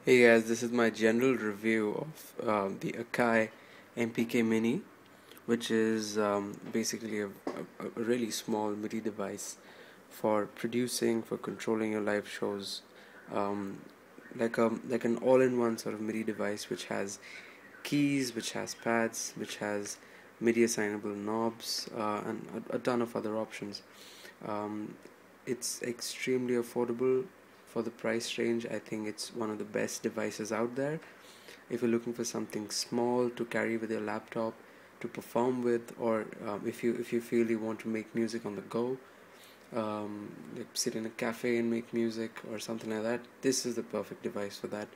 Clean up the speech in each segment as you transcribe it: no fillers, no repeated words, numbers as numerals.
Hey guys, this is my general review of the Akai MPK Mini, which is basically a really small MIDI device for producing, for controlling your live shows, um, like an all-in-one sort of MIDI device, which has keys, which has pads, which has MIDI assignable knobs, and a ton of other options. Um, it's extremely affordable for the price range. I think it's one of the best devices out there. If you're looking for something small to carry with your laptop, to perform with, or if you feel you want to make music on the go, like sit in a cafe and make music or something like that, this is the perfect device for that.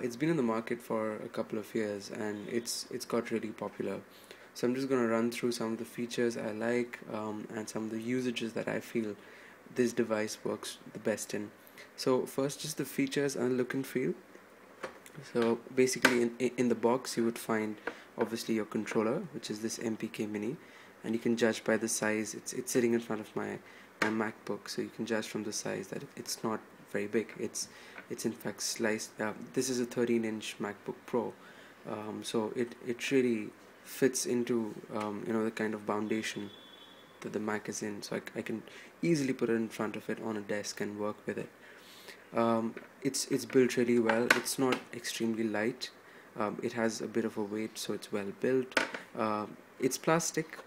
It's been in the market for a couple of years and it's got really popular. So I'm just going to run through some of the features I like, and some of the usages that I feel this device works the best in. So first, just the features and look and feel. So basically, in the box you would find obviously your controller, which is this MPK Mini, and you can judge by the size. It's sitting in front of my MacBook, so you can judge from the size that it's not very big. It's in fact sliced. This is a 13-inch MacBook Pro, so it really fits into the kind of foundation that the Mac is in. So I can easily put it in front of it on a desk and work with it. It's built really well. It's not extremely light. It has a bit of a weight, so it's well built. It's plastic.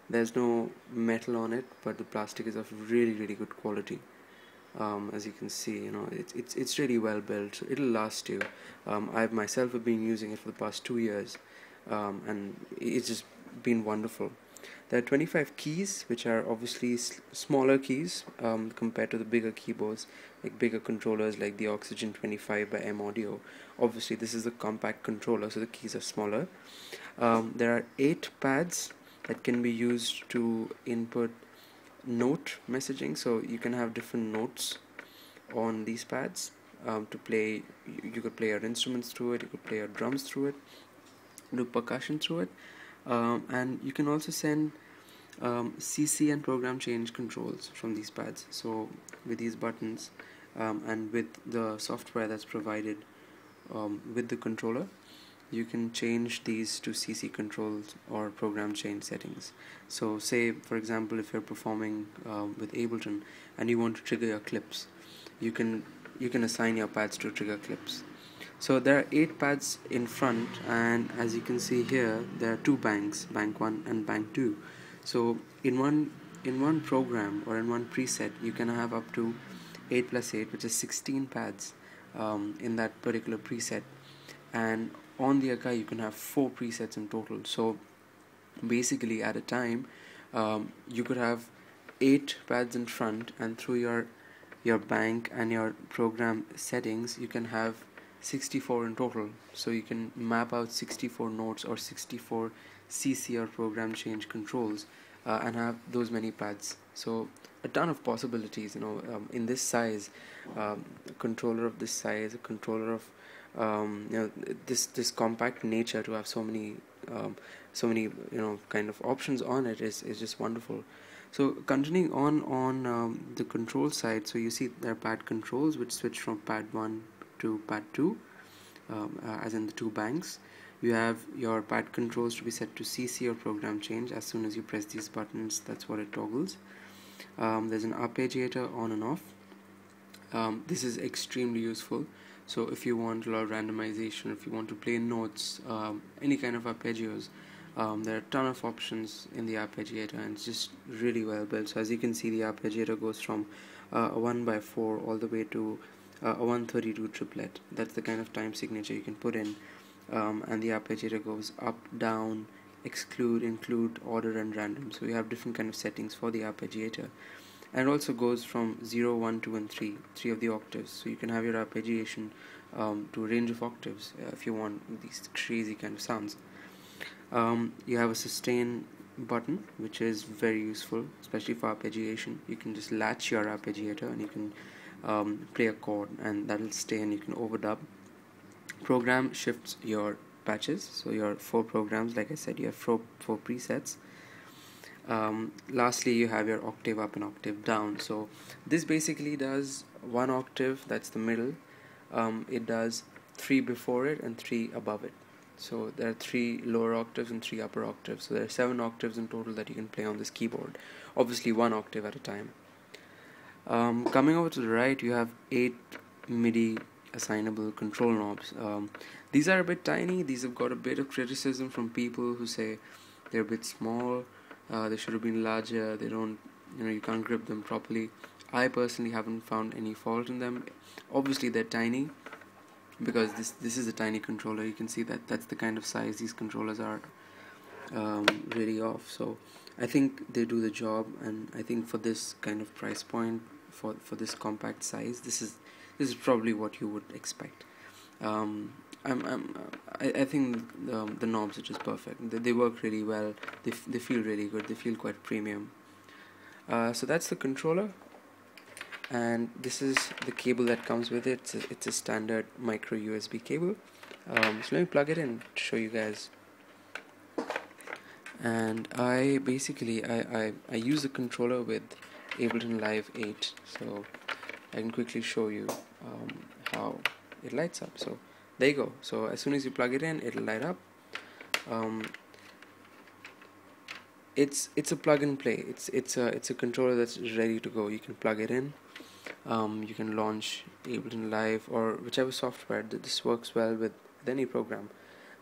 There's no metal on it, but the plastic is of really good quality. As you can see, it's really well built. So it'll last you. I've myself have been using it for the past 2 years, and it's just been wonderful. There are 25 keys, which are obviously smaller keys compared to the bigger keyboards, like bigger controllers like the Oxygen 25 by M Audio. Obviously, this is a compact controller, so the keys are smaller. There are 8 pads that can be used to input note messaging, so you can have different notes on these pads to play. You could play your instruments through it, you could play your drums through it, do percussion through it, and you can also send CC and program change controls from these pads. So with these buttons, and with the software that's provided with the controller, you can change these to CC controls or program change settings. So say for example, if you're performing with Ableton and you want to trigger your clips, you can assign your pads to trigger clips. So there are 8 pads in front, and as you can see here, there are 2 banks, bank 1 and bank 2. So in one program or in one preset, you can have up to 8 plus 8, which is 16 pads in that particular preset. And on the Akai, you can have 4 presets in total. So basically, at a time, you could have 8 pads in front, and through your bank and your program settings, you can have 64 in total. So you can map out 64 notes or 64 CC or program change controls, and have those many pads. So a ton of possibilities, in this size, a controller of this size, a controller of this compact nature, to have so many kind of options on it is just wonderful. So continuing on the control side, so you see there are pad controls which switch from pad 1 to pad 2, as in the 2 banks. You have your pad controls to be set to CC or program change. As soon as you press these buttons, that's what it toggles. There's an arpeggiator on and off. This is extremely useful. So if you want a lot of randomization, if you want to play notes, any kind of arpeggios, there are a ton of options in the arpeggiator, and it's just really well built. So as you can see, the arpeggiator goes from a 1x4 all the way to a 132 triplet. That's the kind of time signature you can put in, and the arpeggiator goes up, down, exclude, include, order, and random. So you have different kind of settings for the arpeggiator, and it also goes from 0, 1, 2, and 3 of the octaves. So you can have your arpeggiation to a range of octaves if you want these crazy kind of sounds. You have a sustain button, which is very useful, especially for arpeggiation. You can just latch your arpeggiator and you can play a chord, and that'll stay, and you can overdub. Program shifts your patches, so your 4 programs, like I said, you have 4 presets. Lastly, you have your octave up and octave down. So this basically does 1 octave, that's the middle, it does 3 before it and 3 above it. So there are 3 lower octaves and 3 upper octaves. So there are 7 octaves in total that you can play on this keyboard. Obviously 1 octave at a time. Coming over to the right, you have 8 MIDI assignable control knobs. These are a bit tiny. These have got a bit of criticism from people who say they're a bit small. They should have been larger. They don't, you can't grip them properly. I personally haven't found any fault in them. Obviously they're tiny because this is a tiny controller. You can see that that's the kind of size these controllers are really off. So I think they do the job, and I think for this kind of price point, for this compact size, this is probably what you would expect. I think the knobs are just perfect. They work really well. They feel really good. They feel quite premium. So that's the controller, and this is the cable that comes with it. It's a standard micro USB cable. So let me plug it in to show you guys. And I basically I use the controller with Ableton Live 8, so I can quickly show you how it lights up. So there you go. So as soon as you plug it in, it'll light up. It's a plug and play. It's a controller that's ready to go. You can plug it in. You can launch Ableton Live or whichever software. This works well with any program.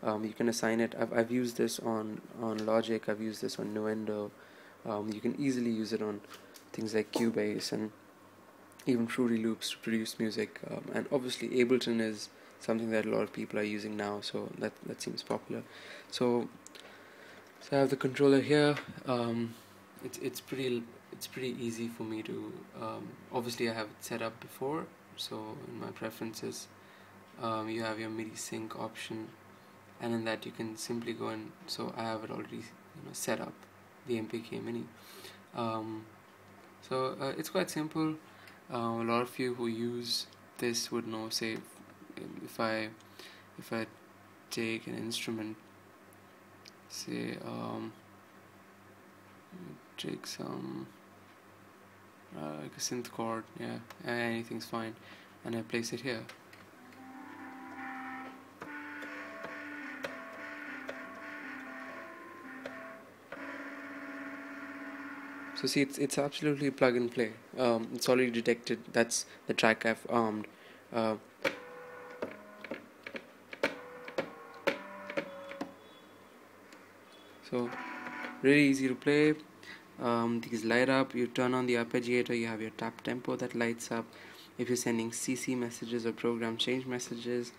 You can assign it. I've used this on Logic. I've used this on Nuendo. You can easily use it on things like Cubase and even Fruity Loops to produce music. And obviously Ableton is something that a lot of people are using now, so that seems popular. So I have the controller here. It's pretty easy for me to. Obviously I have it set up before, so in my preferences, you have your MIDI sync option. And in that you can simply go and, so I have it already set up, the MPK Mini. So it's quite simple. A lot of you who use this would know, say if I take an instrument, say take some like a synth chord, yeah, anything's fine, and I place it here. So see, it's absolutely plug and play. It's already detected that's the track I've armed. So really easy to play. These light up. You turn on the arpeggiator. You have your tap tempo that lights up. If you're sending CC messages or program change messages,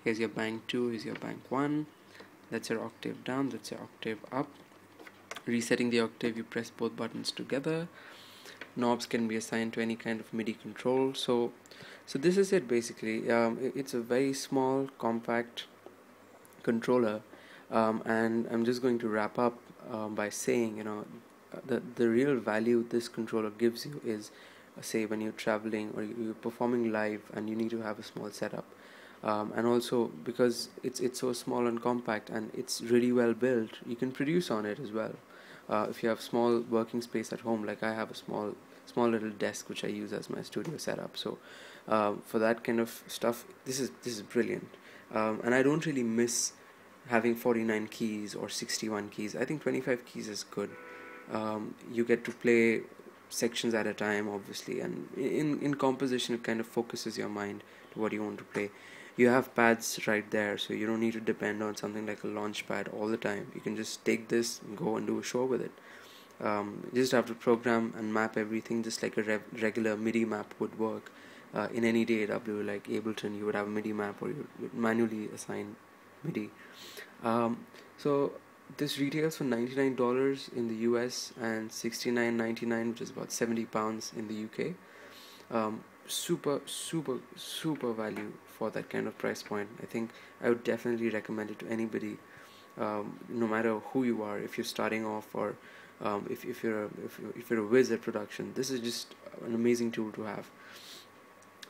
here's your bank 2. Here's your bank 1. That's your octave down. That's your octave up. Resetting the octave, you press both buttons together. Knobs can be assigned to any kind of MIDI control. So this is it basically. It's a very small, compact controller, and I'm just going to wrap up by saying, the real value this controller gives you is, say, when you're traveling or you're performing live and you need to have a small setup. And also because it's so small and compact and it's really well built, you can produce on it as well. If you have small working space at home, like I have a small little desk which I use as my studio setup. So for that kind of stuff, this is brilliant. And I don't really miss having 49 keys or 61 keys. I think 25 keys is good. You get to play sections at a time, obviously, and in composition it kind of focuses your mind to what you want to play. You have pads right there, so you don't need to depend on something like a launch pad all the time. You can just take this and go and do a show with it. You just have to program and map everything just like a regular MIDI map would work. In any DAW like Ableton, you would have a MIDI map, or you would manually assign MIDI. So this retails for $99 in the US and $69.99, which is about £70 in the UK. Super value for that kind of price point. I think I would definitely recommend it to anybody, no matter who you are. If you're starting off, or if you're a whiz at production, this is just an amazing tool to have.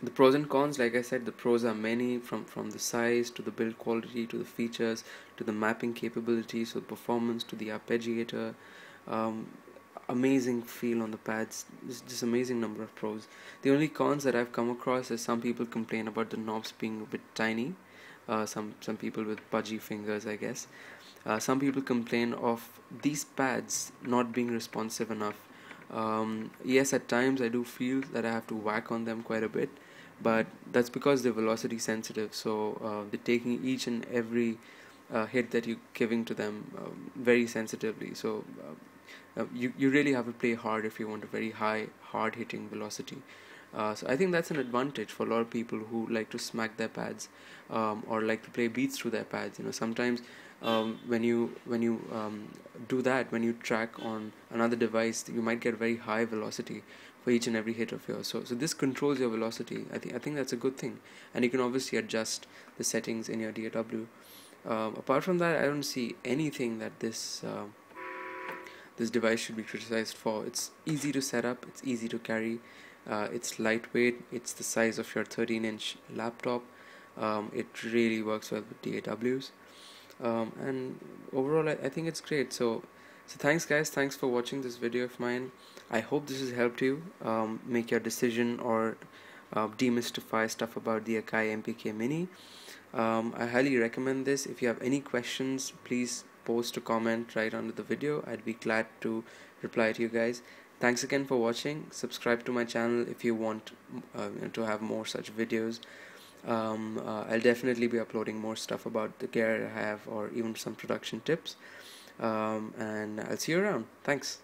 The pros and cons, like I said, the pros are many, from the size to the build quality to the features to the mapping capabilities, so the performance to the arpeggiator. amazing feel on the pads, just amazing number of pros. The only cons that I've come across is some people complain about the knobs being a bit tiny. Some people with pudgy fingers, I guess. Some people complain of these pads not being responsive enough. Yes, at times I do feel that I have to whack on them quite a bit, but that's because they're velocity sensitive, so they're taking each and every hit that you're giving to them very sensitively. So you really have to play hard if you want a very high, hard hitting velocity. So I think that's an advantage for a lot of people who like to smack their pads, or like to play beats through their pads. Sometimes when you do that, when you track on another device, you might get very high velocity for each and every hit of yours. So this controls your velocity. I think that's a good thing, and you can obviously adjust the settings in your DAW. Apart from that, I don't see anything that this device should be criticized for. It's easy to set up, it's easy to carry, it's lightweight, it's the size of your 13-inch laptop. It really works well with DAWs, and overall I think it's great. So thanks guys, thanks for watching this video of mine. I hope this has helped you make your decision, or demystify stuff about the Akai MPK Mini. I highly recommend this. If you have any questions, please post a comment right under the video. I'd be glad to reply to you guys. Thanks again for watching. Subscribe to my channel if you want to have more such videos. I'll definitely be uploading more stuff about the gear I have, or even some production tips, and I'll see you around. Thanks.